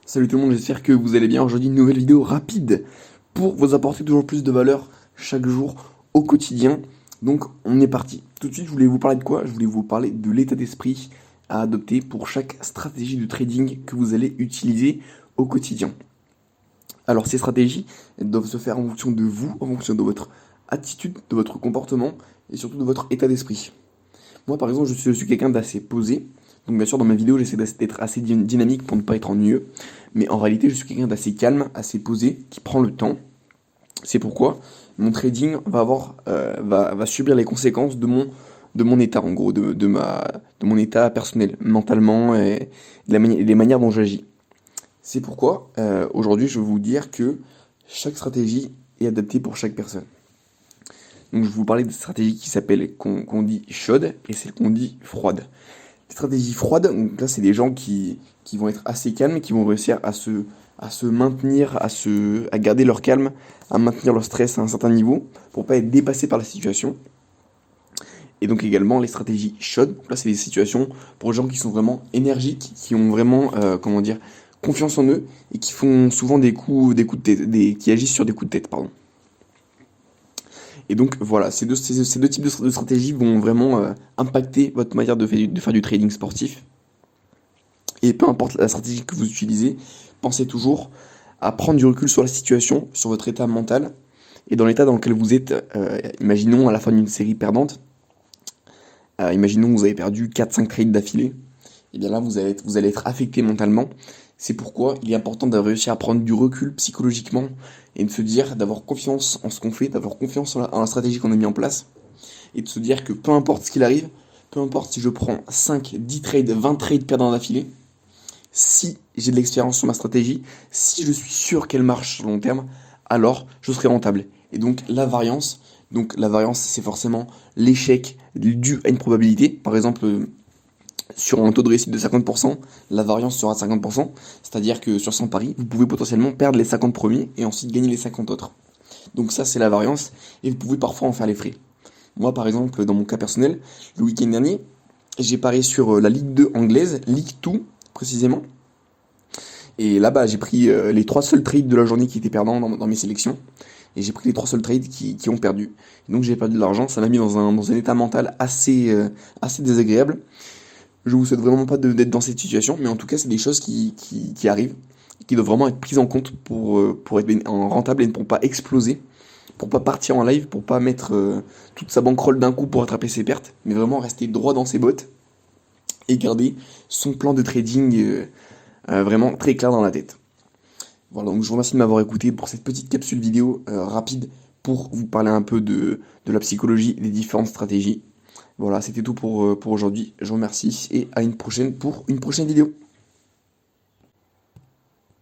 Salut tout le monde, j'espère que vous allez bien. Aujourd'hui, une nouvelle vidéo rapide pour vous apporter toujours plus de valeur chaque jour au quotidien. Donc, on est parti. Tout de suite, je voulais vous parler de quoi? Je voulais vous parler de l'état d'esprit à adopter pour chaque stratégie de trading que vous allez utiliser au quotidien. Alors, ces stratégies, elles doivent se faire en fonction de vous, en fonction de votre attitude, de votre comportement et surtout de votre état d'esprit. Moi, par exemple, je suis quelqu'un d'assez posé. Donc, bien sûr, dans ma vidéo, j'essaie d'être assez dynamique pour ne pas être ennuyeux. Mais en réalité, je suis quelqu'un d'assez calme, assez posé, qui prend le temps. C'est pourquoi mon trading va subir les conséquences de mon état, en gros, de mon état personnel, mentalement et des manières dont j'agis. C'est pourquoi, aujourd'hui, je vais vous dire que chaque stratégie est adaptée pour chaque personne. Donc, je vais vous parler de stratégies qui s'appellent, qu'on dit chaudes et celles qu'on dit froides. Stratégie froide, donc là c'est des gens qui vont être assez calmes, qui vont réussir à se maintenir, à garder leur calme, à maintenir leur stress à un certain niveau, pour pas être dépassé par la situation. Et donc également les stratégies chaudes, donc là c'est des situations pour les gens qui sont vraiment énergiques, qui ont vraiment, comment dire, confiance en eux, et qui font souvent des coups de tête, qui agissent sur des coups de tête, pardon. Et donc voilà, ces deux types de stratégies vont vraiment impacter votre manière de faire du trading sportif. Et peu importe la stratégie que vous utilisez, pensez toujours à prendre du recul sur la situation, sur votre état mental, et dans l'état dans lequel vous êtes, imaginons à la fin d'une série perdante, imaginons que vous avez perdu 4-5 trades d'affilée, et bien là vous allez être affecté mentalement. C'est pourquoi il est important de réussir à prendre du recul psychologiquement et de se dire, d'avoir confiance en ce qu'on fait, d'avoir confiance en la stratégie qu'on a mis en place, et de se dire que peu importe ce qu'il arrive, peu importe si je prends 5, 10 trades, 20 trades perdants d'affilée, si j'ai de l'expérience sur ma stratégie, si je suis sûr qu'elle marche sur le long terme, alors je serai rentable. Et donc la variance c'est forcément l'échec dû à une probabilité. Par exemple, sur un taux de réussite de 50%, la variance sera de 50%, c'est-à-dire que sur 100 paris, vous pouvez potentiellement perdre les 50 premiers et ensuite gagner les 50 autres. Donc ça c'est la variance et vous pouvez parfois en faire les frais. Moi par exemple, dans mon cas personnel, le week-end dernier, j'ai parié sur la Ligue 2 anglaise, Ligue 2 précisément. Et là-bas, j'ai pris les 3 seuls trades de la journée qui étaient perdants dans mes sélections. Et j'ai pris les 3 seuls trades qui ont perdu. Et donc j'ai perdu de l'argent, ça m'a mis dans un état mental assez désagréable. Je vous souhaite vraiment pas d'être dans cette situation, mais en tout cas, c'est des choses qui arrivent, qui doivent vraiment être prises en compte pour être rentable et pour pas exploser, pour pas partir en live, pour pas mettre toute sa bankroll d'un coup pour rattraper ses pertes, mais vraiment rester droit dans ses bottes et garder son plan de trading vraiment très clair dans la tête. Voilà, donc je vous remercie de m'avoir écouté pour cette petite capsule vidéo rapide pour vous parler un peu de la psychologie et des différentes stratégies. Voilà, c'était tout pour aujourd'hui. Je vous remercie et à une prochaine pour une prochaine vidéo.